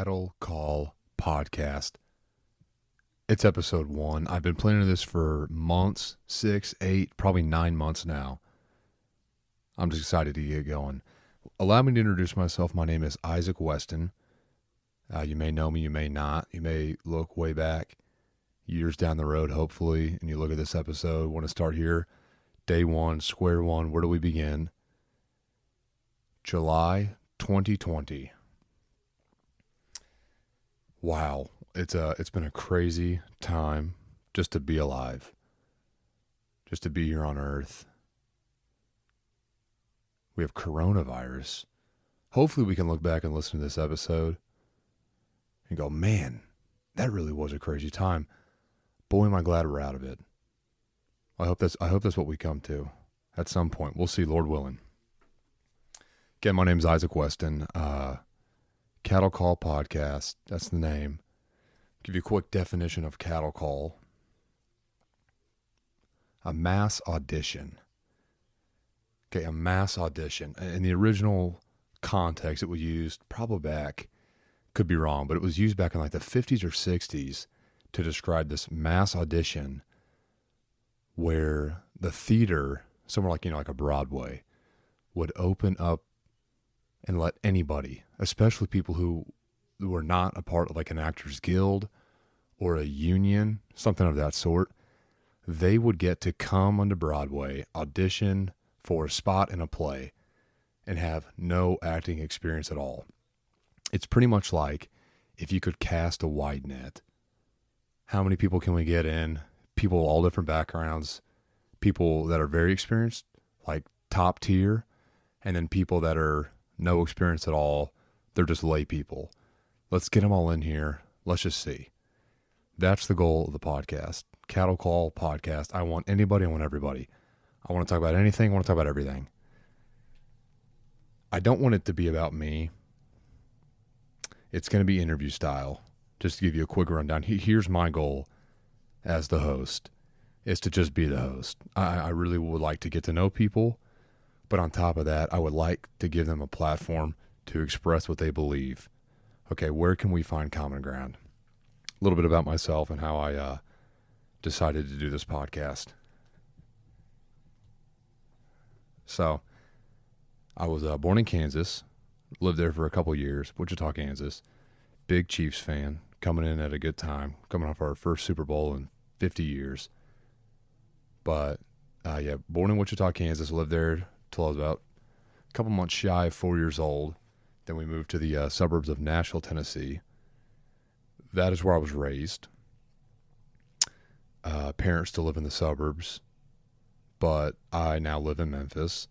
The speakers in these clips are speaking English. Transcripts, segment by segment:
Cattle Call podcast. It's episode 1. I've been planning this for months, 6, 8, probably 9 months now. I'm just excited to get going. Allow me to introduce myself. My name is Isaac Weston. You may know me, you may not. You may look way back, years down the road, hopefully, and you look at this episode, want to start here. Day 1, square one, where do we begin? July 2020. Wow, it's been a crazy time just to be alive, just to be here on Earth. We have coronavirus. Hopefully we can look back and listen to this episode and go, man, that really was a crazy time. Boy, am I glad we're out of it. I hope that's what we come to at some point. We'll see, Lord willing. Again, my name is Isaac Weston. Cattle Call podcast. That's the name. Give you a quick definition of cattle call. A mass audition. Okay, a mass audition. In the original context, it was used probably back, could be wrong, but it was used back in like the 50s or 60s to describe this mass audition where the theater, somewhere like, like a Broadway, would open up and let anybody, especially people who were not a part of like an actors guild or a union, something of that sort, they would get to come onto Broadway, audition for a spot in a play, and have no acting experience at all. It's pretty much like if you could cast a wide net. How many people can we get in? People all different backgrounds, people that are very experienced, like top tier, and then people that are no experience at all. They're just lay people. Let's get them all in here. Let's just see. That's the goal of the podcast. Cattle Call podcast. I want anybody. I want everybody. I want to talk about anything. I want to talk about everything. I don't want it to be about me. It's going to be interview style. Just to give you a quick rundown. Here's my goal as the host, is to just be the host. I really would like to get to know people. But on top of that, I would like to give them a platform to express what they believe. Okay, where can we find common ground? A little bit about myself and how I decided to do this podcast. So, I was born in Kansas, lived there for a couple years, Wichita, Kansas. Big Chiefs fan, coming in at a good time, coming off our first Super Bowl in 50 years. But, born in Wichita, Kansas, lived there till I was about a couple months shy of 4 years old. Then we moved to the suburbs of Nashville, Tennessee. That is where I was raised. Parents still live in the suburbs, but I now live in Memphis.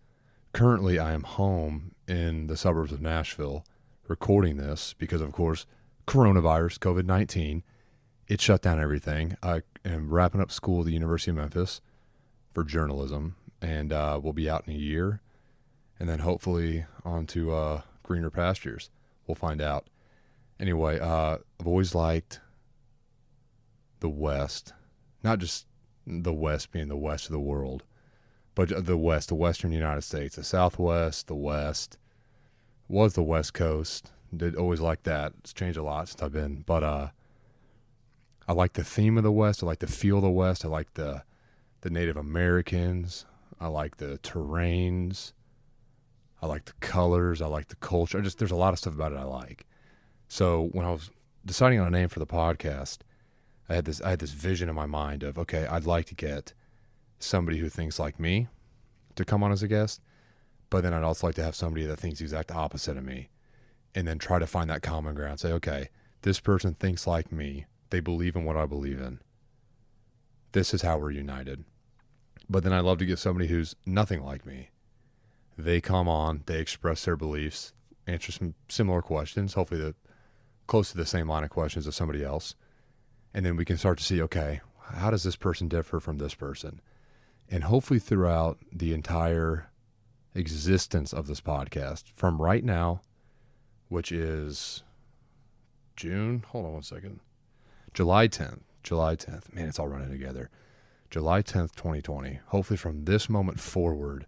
Currently, I am home in the suburbs of Nashville recording this because, of course, coronavirus, COVID-19, it shut down everything. I am wrapping up school at the University of Memphis for journalism, and we'll be out in a year, and then hopefully on to greener pastures. We'll find out. Anyway, I've always liked the West, not just the West being the west of the world, but the West, the Western United States, the Southwest, the West, was the West Coast. Did always like that. It's changed a lot since I've been, but I like the theme of the West. I like the feel of the West. I like the Native Americans. I like the terrains. I like the colors. I like the culture. There's a lot of stuff about it I like. So when I was deciding on a name for the podcast, I had this vision in my mind of, okay, I'd like to get somebody who thinks like me to come on as a guest, but then I'd also like to have somebody that thinks the exact opposite of me, and then try to find that common ground. Say, okay, this person thinks like me. They believe in what I believe in. This is how we're united. But then I'd love to get somebody who's nothing like me. They come on, they express their beliefs, answer some similar questions, hopefully close to the same line of questions as somebody else. And then we can start to see, okay, how does this person differ from this person? And hopefully throughout the entire existence of this podcast, from right now, which is July 10th. Man, it's all running together. July 10th, 2020. Hopefully from this moment forward,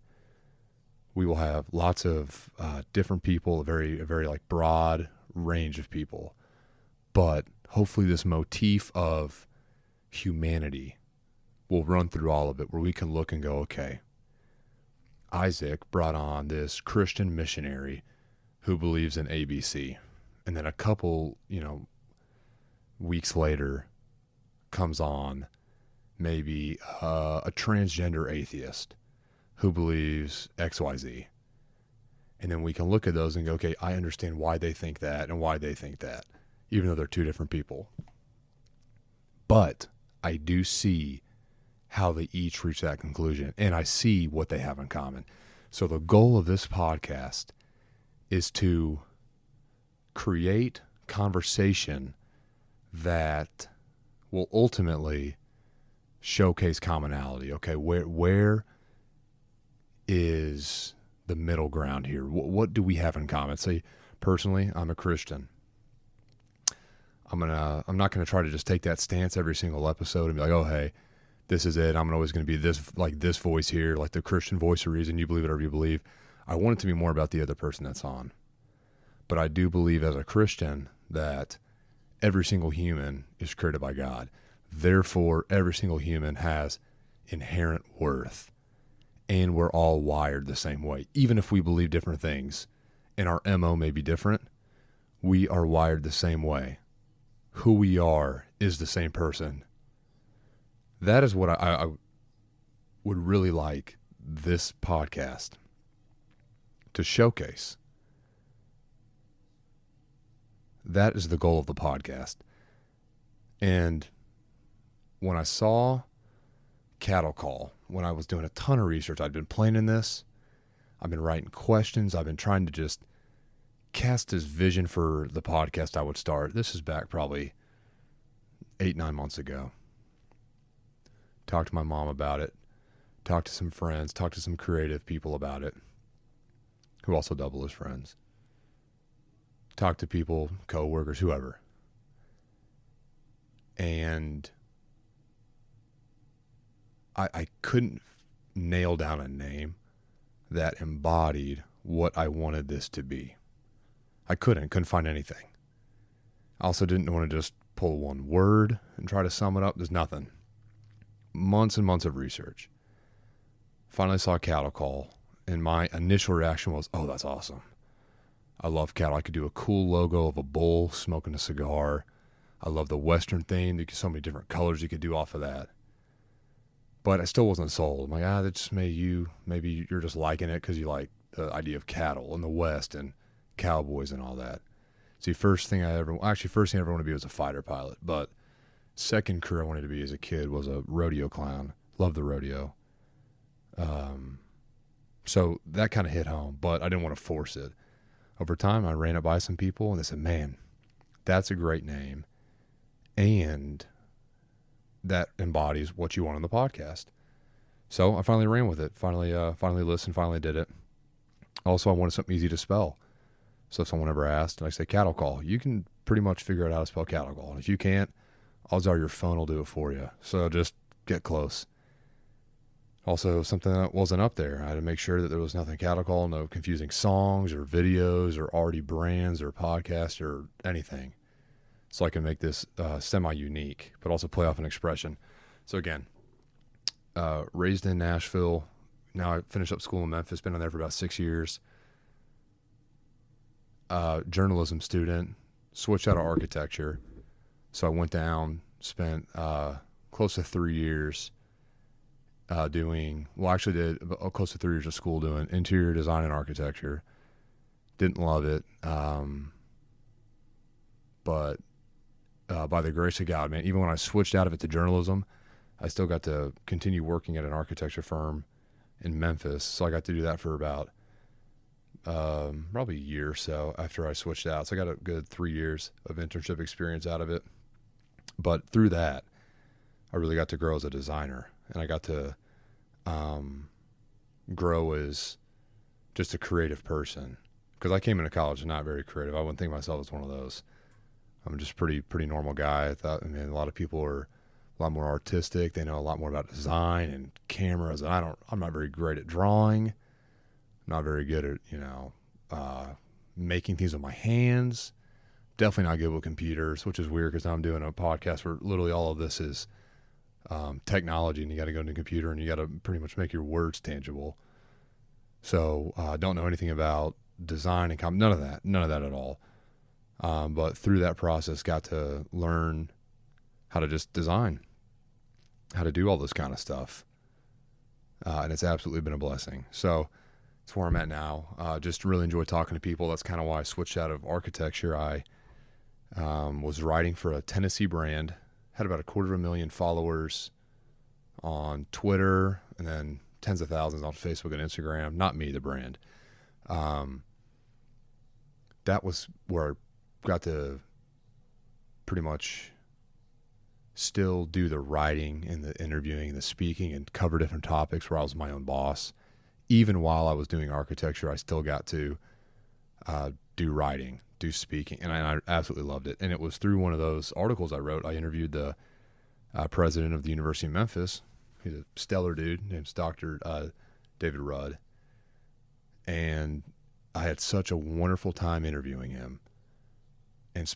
we will have lots of different people, a very like broad range of people. But hopefully this motif of humanity will run through all of it, where we can look and go, okay, Isaac brought on this Christian missionary who believes in ABC. And then a couple, weeks later comes on maybe a transgender atheist who believes XYZ. And then we can look at those and go, okay, I understand why they think that and why they think that, even though they're two different people. But I do see how they each reach that conclusion, and I see what they have in common. So the goal of this podcast is to create conversation that will ultimately showcase commonality. Okay, where is the middle ground here? What do we have in common? Say, personally, I'm a Christian. I'm not gonna try to just take that stance every single episode and be like, oh hey, this is it. I'm always gonna be this voice here, like the Christian voice of reason. You believe whatever you believe. I want it to be more about the other person that's on. But I do believe as a Christian that every single human is created by God. Therefore, every single human has inherent worth. And we're all wired the same way. Even if we believe different things and our MO may be different, we are wired the same way. Who we are is the same person. That is what I would really like this podcast to showcase. That is the goal of the podcast. And when I saw Cattle Call, when I was doing a ton of research, I'd been planning this. I've been writing questions. I've been trying to just cast this vision for the podcast I would start. This is back probably 8-9 months ago. Talked to my mom about it. Talked to some friends. Talked to some creative people about it, who also double as friends. Talked to people, co-workers, whoever. And I couldn't nail down a name that embodied what I wanted this to be. I couldn't find anything. I also didn't want to just pull one word and try to sum it up. There's nothing. Months and months of research. Finally saw Cattle Call, and my initial reaction was, oh, that's awesome. I love cattle. I could do a cool logo of a bull smoking a cigar. I love the Western theme. There's so many different colors you could do off of that. But I still wasn't sold. I'm like, that's just maybe you're just liking it because you like the idea of cattle in the West and cowboys and all that. See, first thing I ever wanted to be was a fighter pilot. But second career I wanted to be as a kid was a rodeo clown. Loved the rodeo. So that kind of hit home, but I didn't want to force it. Over time, I ran it by some people, and they said, man, that's a great name. And that embodies what you want on the podcast. So I finally ran with it. Finally listened, finally did it. Also, I wanted something easy to spell. So if someone ever asked, and I say Cattle Call, you can pretty much figure out how to spell Cattle Call. And if you can't, odds are your phone will do it for you. So just get close. Also, something that wasn't up there. I had to make sure that there was nothing Cattle Call, no confusing songs or videos or already brands or podcasts or anything. So I can make this semi-unique, but also play off an expression. So again, raised in Nashville. Now I finished up school in Memphis, been on there for about 6 years. Journalism student, switched out of architecture. So I went down, spent close to 3 years did close to 3 years of school doing interior design and architecture. Didn't love it. But by the grace of God, man, even when I switched out of it to journalism, I still got to continue working at an architecture firm in Memphis. So I got to do that for about probably a year or so after I switched out. So I got a good 3 years of internship experience out of it. But through that, I really got to grow as a designer, and I got to grow as just a creative person. Because I came into college not very creative. I wouldn't think of myself as one of those. I'm just pretty normal guy. A lot of people are a lot more artistic. They know a lot more about design and cameras. And I'm not very great at drawing. Not very good at, making things with my hands. definitely not good with computers, which is weird because I'm doing a podcast where literally all of this is technology, and you got to go into a computer and you got to pretty much make your words tangible. So I don't know anything about design and none of that at all. But through that process, got to learn how to just design, how to do all this kind of stuff. And it's absolutely been a blessing. So that's where I'm at now. Just really enjoy talking to people. That's kind of why I switched out of architecture. I was writing for a Tennessee brand, had about 250,000 followers on Twitter, and then tens of thousands on Facebook and Instagram. Not me, the brand. That was where I got to pretty much still do the writing and the interviewing and the speaking and cover different topics where I was my own boss. Even while I was doing architecture, I still got to do writing, do speaking, and I absolutely loved it. And it was through one of those articles I wrote. I interviewed the president of the University of Memphis. He's a stellar dude. Name's Dr. David Rudd. And I had such a wonderful time interviewing him, and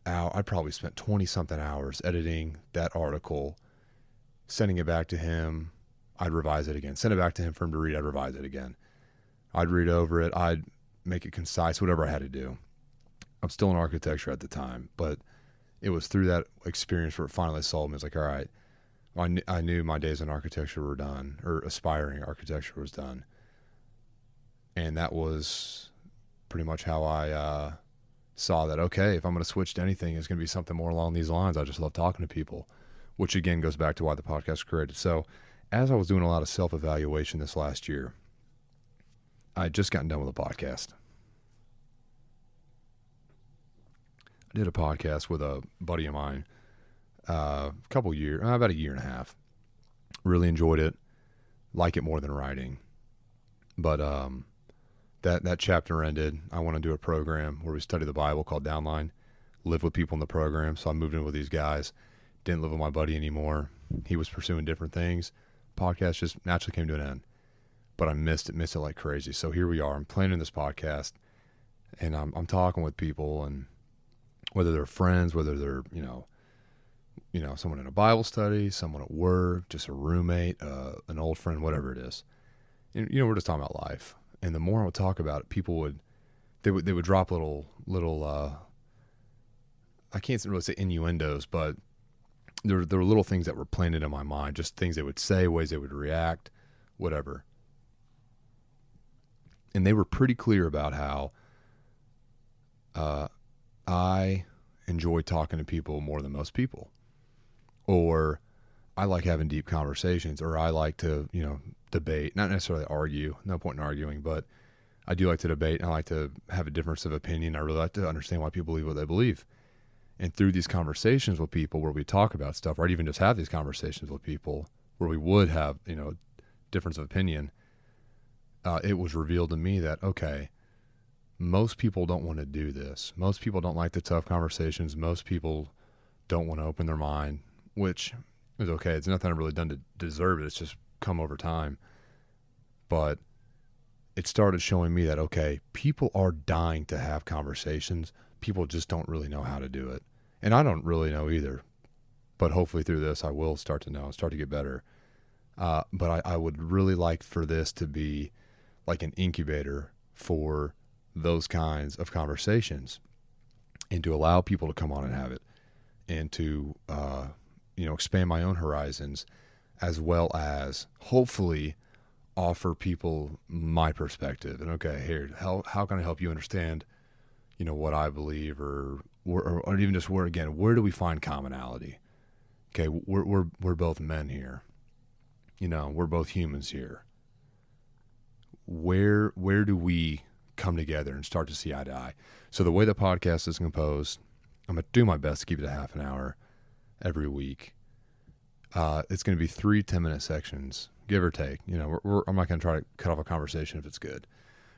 I probably spent 20-something hours editing that article, sending it back to him. I'd revise it again. Send it back to him for him to read. I'd revise it again. I'd read over it. I'd make it concise, whatever I had to do. I'm still in architecture at the time, but it was through that experience where it finally sold me. It's like, all right, I knew my days in architecture were done, or aspiring architecture was done. And that was pretty much how I saw that, okay, if I'm going to switch to anything, it's going to be something more along these lines. I just love talking to people, which again goes back to why the podcast was created. So as I was doing a lot of self-evaluation this last year, I had just gotten done with a podcast. I did a podcast with a buddy of mine about a year and a half. Really enjoyed it. Like it more than writing. But that chapter ended. I want to do a program where we study the Bible called Downline. Live with people in the program. So I moved in with these guys. Didn't live with my buddy anymore. He was pursuing different things. Podcast just naturally came to an end. But I missed it like crazy. So here we are. I'm planning this podcast, and I'm talking with people, and whether they're friends, whether they're someone in a Bible study, someone at work, just a roommate, an old friend, whatever it is. And, we're just talking about life. And the more I would talk about it, people would drop little I can't really say innuendos, but there were little things that were planted in my mind, just things they would say, ways they would react, whatever. And they were pretty clear about how I enjoy talking to people more than most people, or I like having deep conversations, or I like to, debate, not necessarily argue, no point in arguing, but I do like to debate, and I like to have a difference of opinion. I really like to understand why people believe what they believe. And through these conversations with people where we talk about stuff, or I'd even just have these conversations with people where we would have, difference of opinion, it was revealed to me that, okay, most people don't want to do this. Most people don't like the tough conversations. Most people don't want to open their mind, which is okay. It's nothing I've really done to deserve it. It's just come over time. But it started showing me that, okay, people are dying to have conversations. People just don't really know how to do it. And I don't really know either. But hopefully through this, I will start to know, start to get better. But I would really like for this to be like an incubator for those kinds of conversations, and to allow people to come on and have it, and to, expand my own horizons, as well as hopefully offer people my perspective. And okay, here, how can I help you understand, what I believe, or even just where do we find commonality? Okay, we're both men here. We're both humans here. Where do we come together and start to see eye to eye? So the way the podcast is composed, I'm going to do my best to keep it a half an hour every week. It's going to be 3 10-minute sections, give or take. I'm not going to try to cut off a conversation if it's good,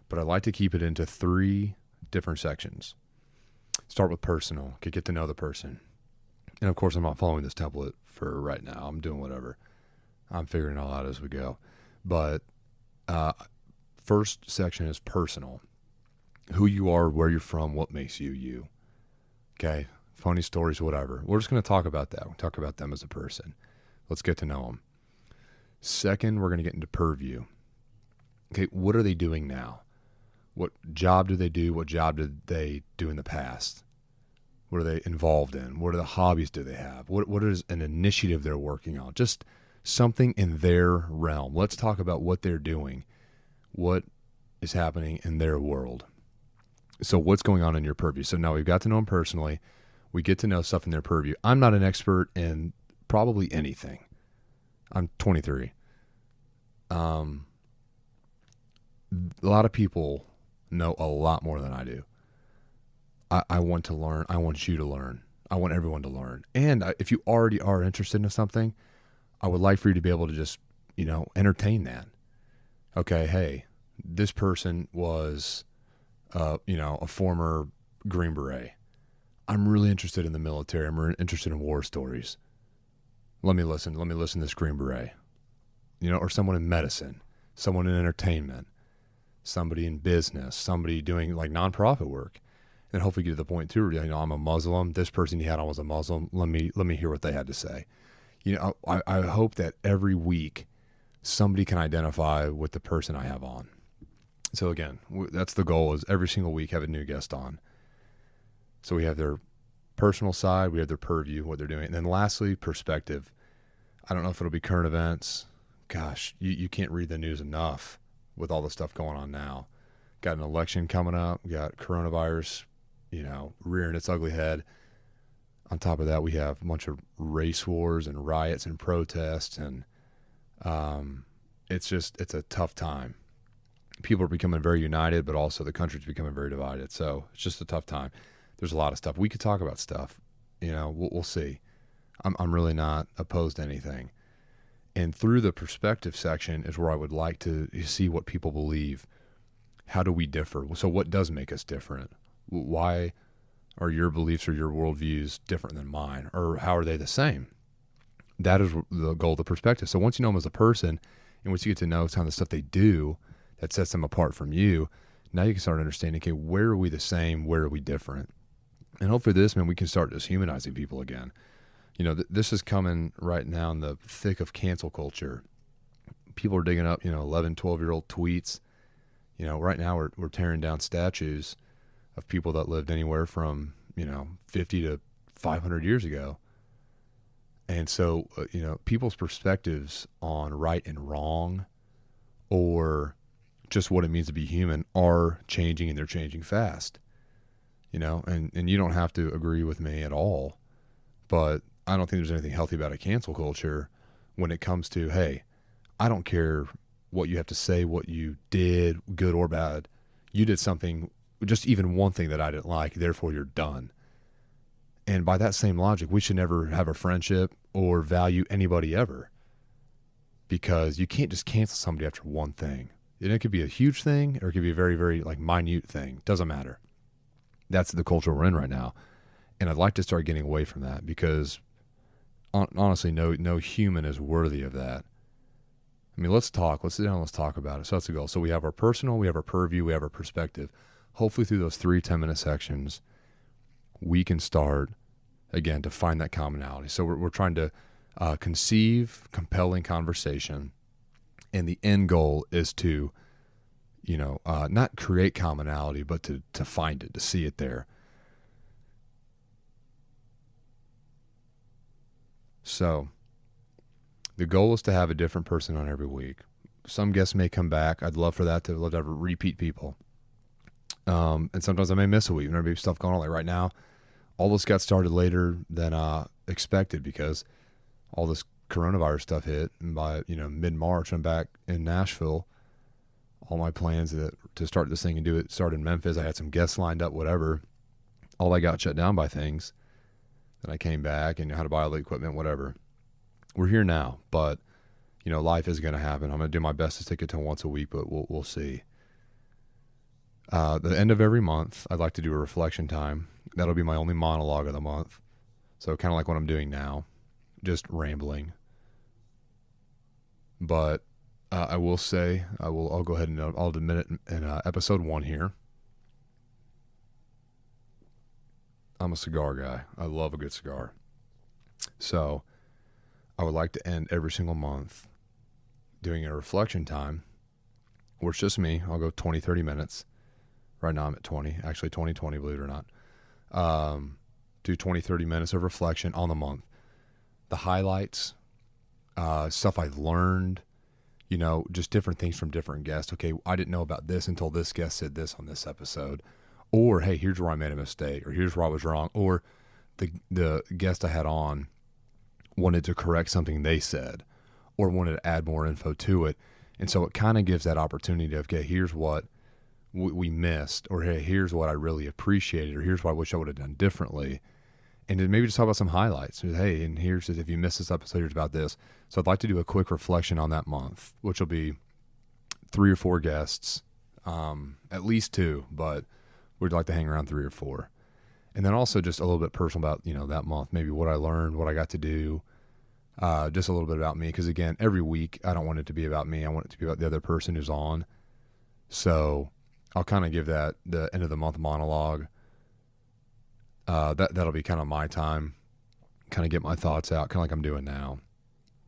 but I like to keep it into 3 different sections. Start with personal, get to know the person. And of course, I'm not following this template for right now. I'm doing whatever. I'm figuring it all out as we go. But first section is personal. Who you are, where you're from, what makes you you. Okay. Funny stories, whatever. We're just going to talk about that. We'll talk about them as a person. Let's get to know them. Second, we're going to get into purview. Okay. What are they doing now? What job do they do? What job did they do in the past? What are they involved in? What are the hobbies do they have? What is an initiative they're working on? Just something in their realm. Let's talk about what they're doing. What is happening in their world? So what's going on in your purview? So now we've got to know them personally. We get to know stuff in their purview. I'm not an expert in probably anything. I'm 23. A lot of people know a lot more than I do. I want to learn. I want you to learn. I want everyone to learn. And if you already are interested in something, I would like for you to be able to just, entertain that. Okay, hey, this person was, a former Green Beret. I'm really interested in the military. I'm really interested in war stories. Let me listen. Let me listen to this Green Beret. Or someone in medicine, someone in entertainment, somebody in business, somebody doing like nonprofit work. And hopefully get to the point too, where, I'm a Muslim. This person you had on was a Muslim. Let me hear what they had to say. I hope that every week somebody can identify with the person I have on. So again, that's the goal, is every single week have a new guest on. So we have their personal side, we have their purview, what they're doing. And then lastly, perspective. I don't know if it'll be current events. Gosh, you can't read the news enough with all the stuff going on now. Got an election coming up. We got coronavirus, rearing its ugly head. On top of that, we have a bunch of race wars and riots and protests, and it's a tough time. People are becoming very united, but also the country's becoming very divided. So it's just a tough time. There's a lot of stuff. We could talk about stuff. We'll see. I'm really not opposed to anything. And through the perspective section is where I would like to see what people believe. How do we differ? So what does make us different? Why are your beliefs or your worldviews different than mine? Or how are they the same? That is the goal of the perspective. So once you know them as a person, and once you get to know some of the stuff they do that sets them apart from you, now you can start understanding, okay, where are we the same? Where are we different? And hopefully we can start just humanizing people again. This is coming right now in the thick of cancel culture. People are digging up, 11, 12-year-old tweets. Right now we're tearing down statues of people that lived anywhere from, 50 to 500 years ago. And so, people's perspectives on right and wrong, or just what it means to be human, are changing, and they're changing fast. And you don't have to agree with me at all, but I don't think there's anything healthy about a cancel culture when it comes to, hey, I don't care what you have to say, what you did, good or bad. You did something, just even one thing that I didn't like, therefore you're done. And by that same logic, we should never have a friendship or value anybody ever, because you can't just cancel somebody after one thing. And it could be a huge thing, or it could be a very, very minute thing. Doesn't matter. That's the culture we're in right now. And I'd like to start getting away from that, because honestly, no human is worthy of that. I mean, let's sit down and let's talk about it. So that's the goal. So we have our personal, we have our purview, we have our perspective. Hopefully through those 3 10-minute sections, we can start, again, to find that commonality. So we're trying to conceive compelling conversation, and the end goal is to, not create commonality, but to find it, to see it there. So the goal is to have a different person on every week. Some guests may come back. I'd love for that, to have repeat people. And sometimes I may miss a week. There may be stuff going on. Like right now, all this got started later than expected, because all this coronavirus stuff hit. And by mid-March, I'm back in Nashville. All my plans to start this thing and do it started in Memphis. I had some guests lined up, whatever. All I got shut down by things. Then I came back and had to buy all the equipment, whatever. We're here now, but life is going to happen. I'm going to do my best to stick it to once a week, but we'll see. The end of every month, I'd like to do a reflection time. That'll be my only monologue of the month. So kind of like what I'm doing now, just rambling. But I will say, I'll go ahead and I'll admit it in episode 1 here. I'm a cigar guy. I love a good cigar. So I would like to end every single month doing a reflection time where it's just me. I'll go 20, 30 minutes. Right now I'm at 20, actually 20, believe it or not. Do 20, 30 minutes of reflection on the month. The highlights, stuff I've learned, just different things from different guests. Okay, I didn't know about this until this guest said this on this episode. Or, hey, here's where I made a mistake, or here's where I was wrong. Or the guest I had on wanted to correct something they said or wanted to add more info to it. And so it kind of gives that opportunity of, okay, here's what we missed, or hey, here's what I really appreciated, or here's what I wish I would have done differently. And then maybe just talk about some highlights. Hey, and here's, if you missed this episode, here's about this. So I'd like to do a quick reflection on that month, which will be 3 or 4 guests, at least 2, but we'd like to hang around 3 or 4. And then also just a little bit personal about, that month, maybe what I learned, what I got to do, just a little bit about me. Because again, every week, I don't want it to be about me. I want it to be about the other person who's on. So I'll kind of give that the end of the month monologue. That'll be kind of my time, kind of get my thoughts out, kind of like I'm doing now.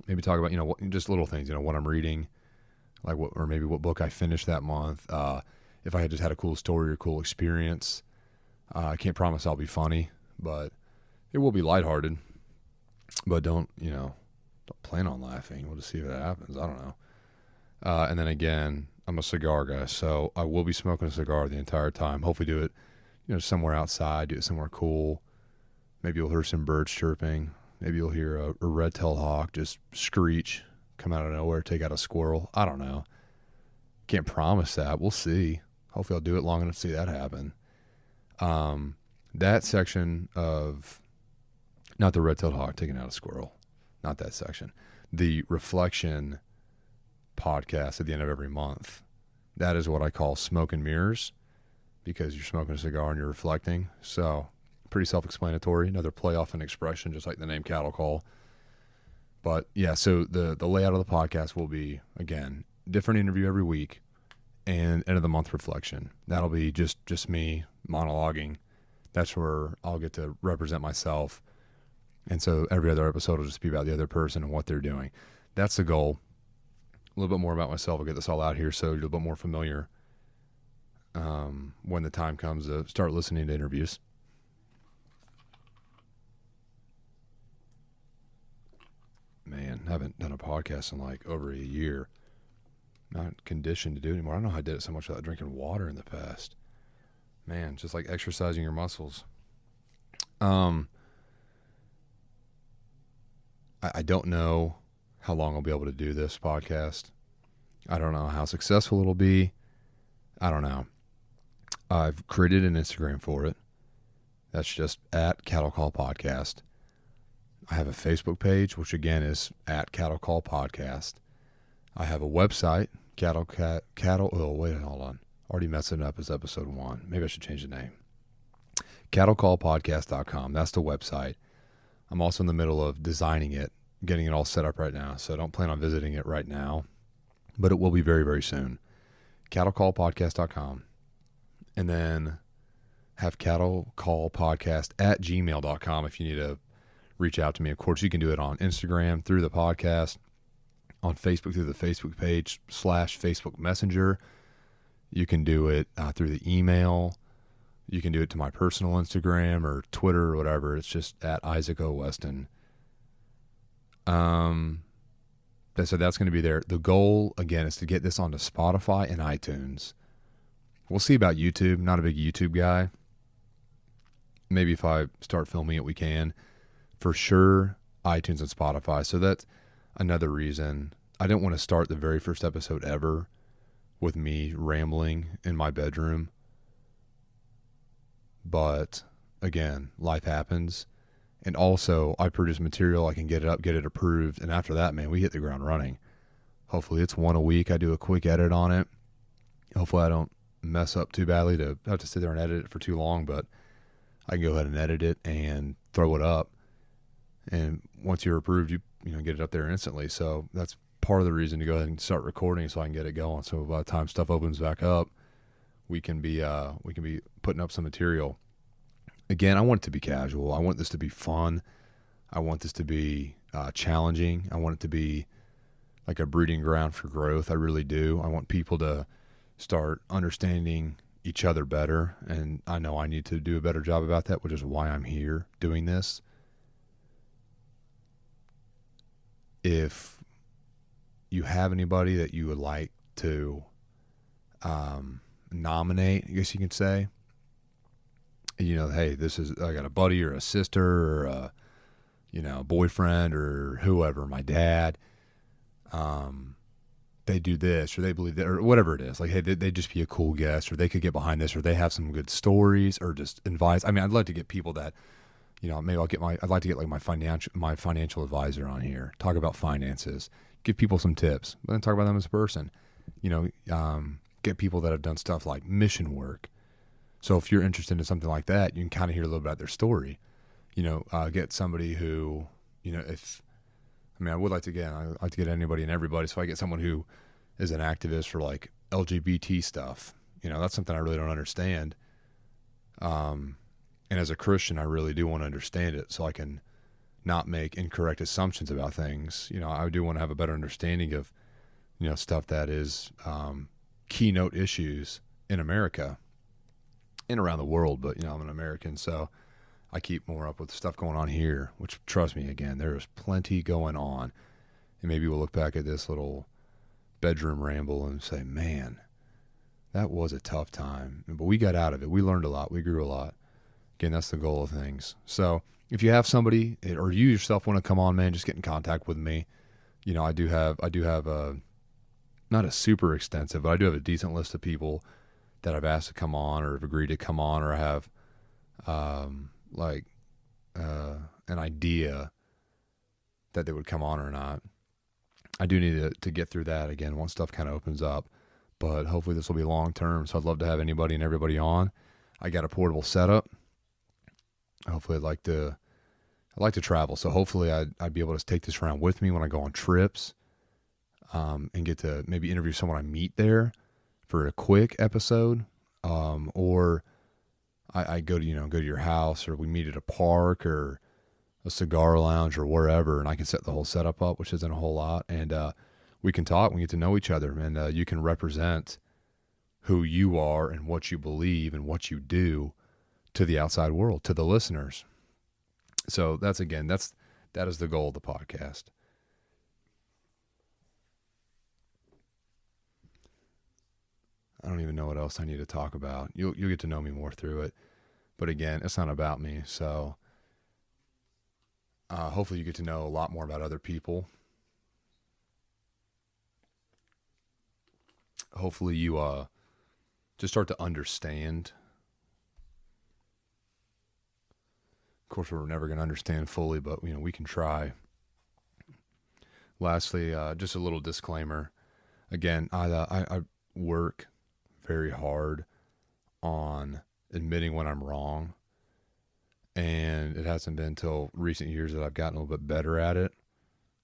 Maybe talk about, just little things, what I'm reading, like or maybe what book I finished that month. If I had just had a cool story or cool experience. I can't promise I'll be funny, but it will be lighthearted. But don't plan on laughing. We'll just see if that happens. I don't know. And then again, I'm a cigar guy, so I will be smoking a cigar the entire time. Hopefully do it, somewhere outside, do it somewhere cool. Maybe you'll hear some birds chirping. Maybe you'll hear a red-tailed hawk just screech, come out of nowhere, take out a squirrel. I don't know. Can't promise that. We'll see. Hopefully I'll do it long enough to see that happen. That section of, not the red-tailed hawk taking out a squirrel, not that section. The reflection podcast at the end of every month. That is what I call smoke and mirrors, because you're smoking a cigar and you're reflecting. So pretty self-explanatory. Another play off an expression, just like the name Cattle Call. But yeah, so the layout of the podcast will be, again, different interview every week and end of the month reflection. That'll be just me monologuing. That's where I'll get to represent myself. And so every other episode will just be about the other person and what they're doing. That's the goal. A little bit more about myself. I'll get this all out here so you're a little bit more familiar when the time comes to start listening to interviews. Man, I haven't done a podcast in like over a year. Not conditioned to do it anymore. I don't know how I did it so much without drinking water in the past. Man, just like exercising your muscles. I don't know how long I'll be able to do this podcast. I don't know how successful it'll be. I don't know. I've created an Instagram for it. That's just at Cattle Call Podcast. I have a Facebook page, which again is at Cattle Call Podcast. I have a website, hold on. Already messed it up as episode 1. Maybe I should change the name. CattleCallPodcast.com. That's the website. I'm also in the middle of designing it, getting it all set up right now. So don't plan on visiting it right now, but it will be very, very soon. CattleCallPodcast.com. And then have CattleCallPodcast at gmail.com if you need to reach out to me. Of course, you can do it on Instagram through the podcast, on Facebook through the Facebook page / Facebook Messenger. You can do it through the email. You can do it to my personal Instagram or Twitter or whatever. It's just at Isaac O. Weston. So that's going to be there. The goal, again, is to get this onto Spotify and iTunes. We'll see about YouTube. Not a big YouTube guy. Maybe if I start filming it, we can. For sure, iTunes and Spotify. So that's another reason. I didn't want to start the very first episode ever with me rambling in my bedroom. But again, life happens. And also, I produce material. I can get it up, get it approved. And after that, man, we hit the ground running. Hopefully it's 1 a week. I do a quick edit on it. Hopefully I don't mess up too badly to have to sit there and edit it for too long. But I can go ahead and edit it and throw it up. And once you're approved, you get it up there instantly. So that's part of the reason to go ahead and start recording so I can get it going. So by the time stuff opens back up, we can be putting up some material. again, I want it to be casual. I want this to be fun. I want this to be challenging. I want it to be like a breeding ground for growth. I really do. I want people to start understanding each other better. And I know I need to do a better job about that, which is why I'm here doing this. If you have anybody that you would like to nominate, I guess you could say, hey, I got a buddy or a sister or a, boyfriend or whoever, my dad, they do this or they believe that or whatever it is. Like, hey, they'd just be a cool guest, or they could get behind this, or they have some good stories or just advice. I mean, I'd like to get people that, maybe I'd like to get like my financial advisor on here, talk about finances, give people some tips, but then talk about them as a person, get people that have done stuff like mission work. So if you're interested in something like that, you can kind of hear a little bit about their story, get somebody who, I would like to get anybody and everybody. So I get someone who is an activist for like LGBT stuff. That's something I really don't understand. And as a Christian, I really do want to understand it so I can not make incorrect assumptions about things. I do want to have a better understanding of, stuff that is keynote issues in America and around the world. But, I'm an American, so I keep more up with stuff going on here, which, trust me, again, there is plenty going on. And maybe we'll look back at this little bedroom ramble and say, man, that was a tough time. But we got out of it. We learned a lot. We grew a lot. Again, that's the goal of things. So if you have somebody or you yourself want to come on, man, just get in contact with me. I do have a, not a super extensive, but I do have a decent list of people that I've asked to come on or have agreed to come on, or I have, an idea that they would come on or not. I do need to get through that again once stuff kind of opens up, but hopefully this will be long term. So I'd love to have anybody and everybody on. I got a portable setup. Hopefully I'd like to travel. So hopefully I'd be able to take this around with me when I go on trips, and get to maybe interview someone I meet there for a quick episode. Or I go to your house, or we meet at a park or a cigar lounge or wherever, and I can set the whole setup up, which isn't a whole lot. And we can talk, we get to know each other, and you can represent who you are and what you believe and what you do to the outside world, to the listeners. So that is the goal of the podcast. I don't even know what else I need to talk about. You'll get to know me more through it. But again, it's not about me. So hopefully you get to know a lot more about other people. Hopefully you just start to understand. Of course, we're never going to understand fully, but we can try. Lastly, just a little disclaimer. Again, I work very hard on admitting when I'm wrong, and it hasn't been until recent years that I've gotten a little bit better at it.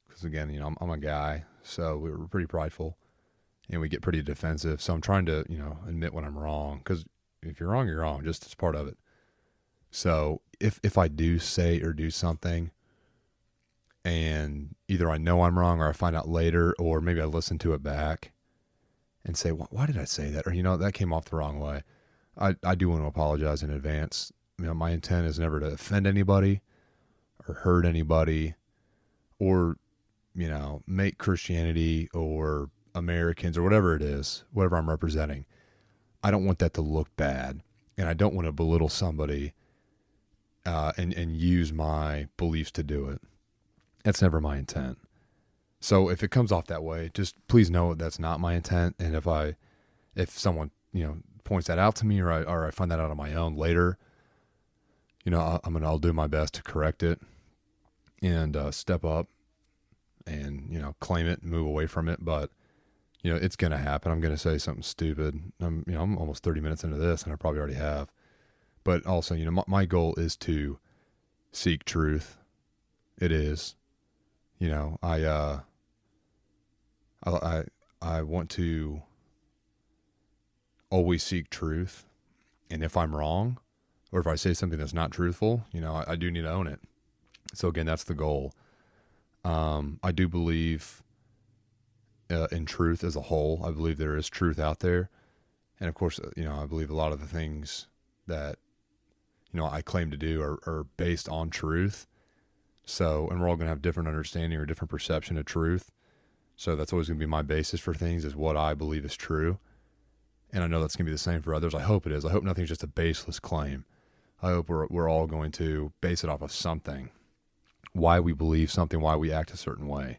Because again, I'm a guy, so we're pretty prideful, and we get pretty defensive. So I'm trying to admit when I'm wrong, because if you're wrong, you're wrong. Just as part of it. So if I do say or do something, and either I know I'm wrong or I find out later, or maybe I listen to it back and say, why did I say that? Or, that came off the wrong way. I do want to apologize in advance. My intent is never to offend anybody or hurt anybody or, make Christianity or Americans or whatever it is, whatever I'm representing. I don't want that to look bad, and I don't want to belittle somebody and use my beliefs to do it. That's never my intent. So if it comes off that way, just please know that's not my intent. And if someone, points that out to me, or I find that out on my own later, I'll do my best to correct it and step up and, claim it and move away from it. But, it's going to happen. I'm going to say something stupid. I'm almost 30 minutes into this, and I probably already have. But also, my goal is to seek truth. It is. I want to always seek truth, and if I'm wrong, or if I say something that's not truthful, I do need to own it. So again, that's the goal. I do believe in truth as a whole. I believe there is truth out there. And of course, I believe a lot of the things that, I claim to do are based on truth. So, and we're all going to have different understanding or different perception of truth. So that's always going to be my basis for things, is what I believe is true. And I know that's going to be the same for others. I hope it is. I hope nothing's just a baseless claim. I hope we're all going to base it off of something. Why we believe something, why we act a certain way.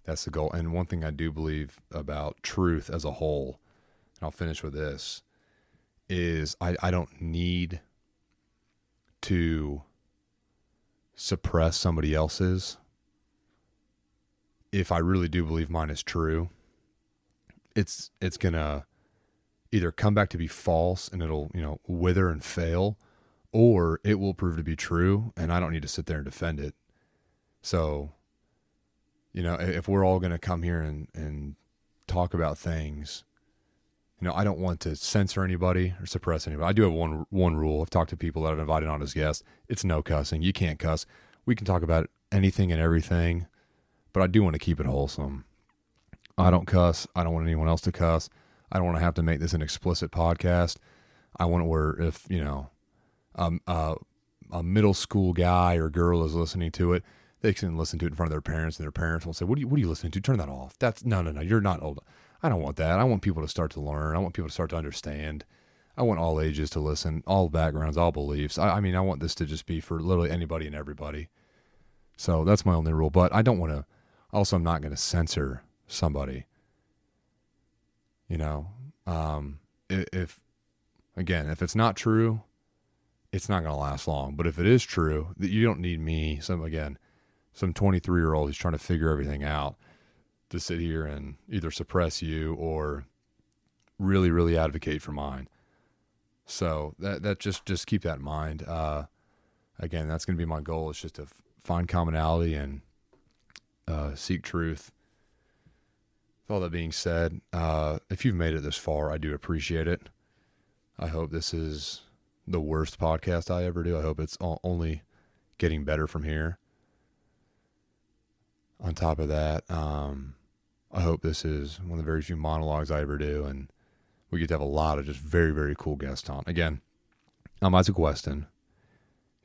That's the goal. And one thing I do believe about truth as a whole, and I'll finish with this, is I don't need to suppress somebody else's. If I really do believe mine is true, it's going to either come back to be false and it'll, wither and fail, or it will prove to be true and I don't need to sit there and defend it. So, if we're all going to come here and talk about things, I don't want to censor anybody or suppress anybody. I do have one rule. I've talked to people that I've invited on as guests. It's no cussing. You can't cuss. We can talk about anything and everything, but I do want to keep it wholesome. I don't cuss. I don't want anyone else to cuss. I don't want to have to make this an explicit podcast. I want it where if, a middle school guy or girl is listening to it, they can listen to it in front of their parents, and their parents will say, what are you listening to? Turn that off. That's no, you're not old. I don't want that. I want people to start to learn. I want people to start to understand. I want all ages to listen, all backgrounds, all beliefs. I want this to just be for literally anybody and everybody. So that's my only rule. But I don't want to, also I'm not going to censor somebody. If it's not true, it's not going to last long. But if it is true, that you don't need me, some 23-year-old who's trying to figure everything out, to sit here and either suppress you or really, really advocate for mine. So that just keep that in mind. Again, that's going to be my goal. It's just to find commonality and seek truth. With all that being said, if you've made it this far, I do appreciate it. I hope this is the worst podcast I ever do. I hope it's only getting better from here. On top of that, I hope this is one of the very few monologues I ever do, and we get to have a lot of just very, very cool guests on. Again, I'm Isaac Weston.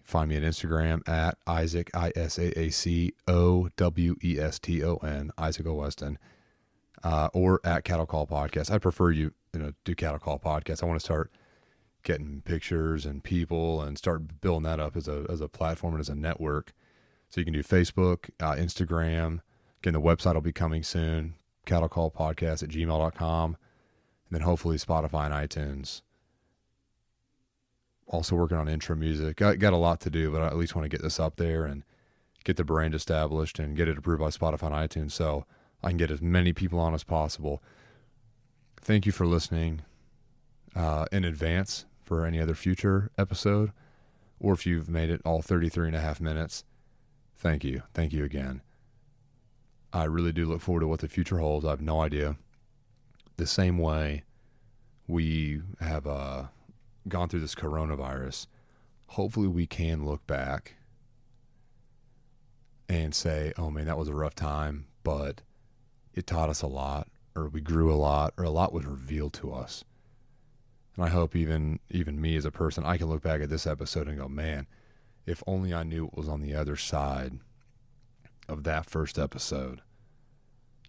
Find me on Instagram at Isaac, ISAACOWESTON, Isaac O. Weston, or at Cattle Call Podcast. I prefer you do Cattle Call Podcast. I want to start getting pictures and people and start building that up as a platform and as a network. So you can do Facebook, Instagram. Again, the website will be coming soon, cattlecallpodcast@gmail.com, and then hopefully Spotify and iTunes. Also working on intro music. Got a lot to do, but I at least want to get this up there and get the brand established and get it approved by Spotify and iTunes so I can get as many people on as possible. Thank you for listening in advance for any other future episode, or if you've made it all 33 and a half minutes, thank you. Thank you again. I really do look forward to what the future holds. I have no idea. The same way we have gone through this coronavirus, hopefully we can look back and say, oh man, that was a rough time, but it taught us a lot, or we grew a lot, or a lot was revealed to us. And I hope even me as a person, I can look back at this episode and go, man, if only I knew what was on the other side of that first episode.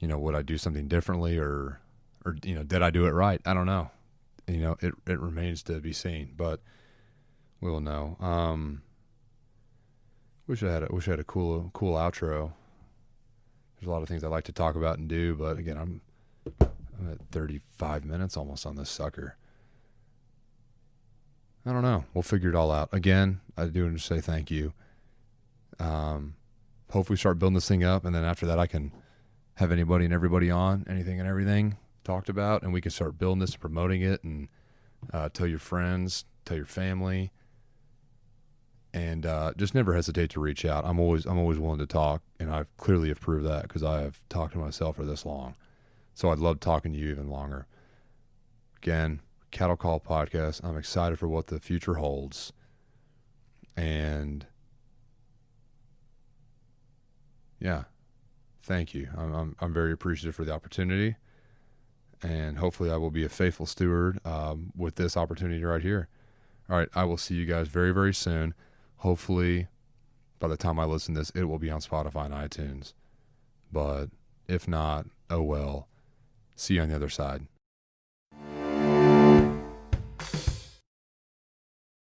Would I do something differently, or did I do it right? I don't know. It remains to be seen, but we'll know. Wish I had a cool outro. There's a lot of things I like to talk about and do, but again, I'm at 35 minutes almost on this sucker. I don't know. We'll figure it all out. Again, I do want to say thank you. Hopefully start building this thing up, and then after that I can have anybody and everybody on, anything and everything talked about, and we can start building this, promoting it, and tell your friends, tell your family, and just never hesitate to reach out. I'm always willing to talk, and I clearly have proved that because I have talked to myself for this long. So I'd love talking to you even longer. Again, Cattle Call Podcast. I'm excited for what the future holds. And yeah, thank you. I'm very appreciative for the opportunity, and hopefully I will be a faithful steward with this opportunity right here. All right, I will see you guys very, very soon. Hopefully, by the time I listen to this, it will be on Spotify and iTunes. But if not, oh well. See you on the other side.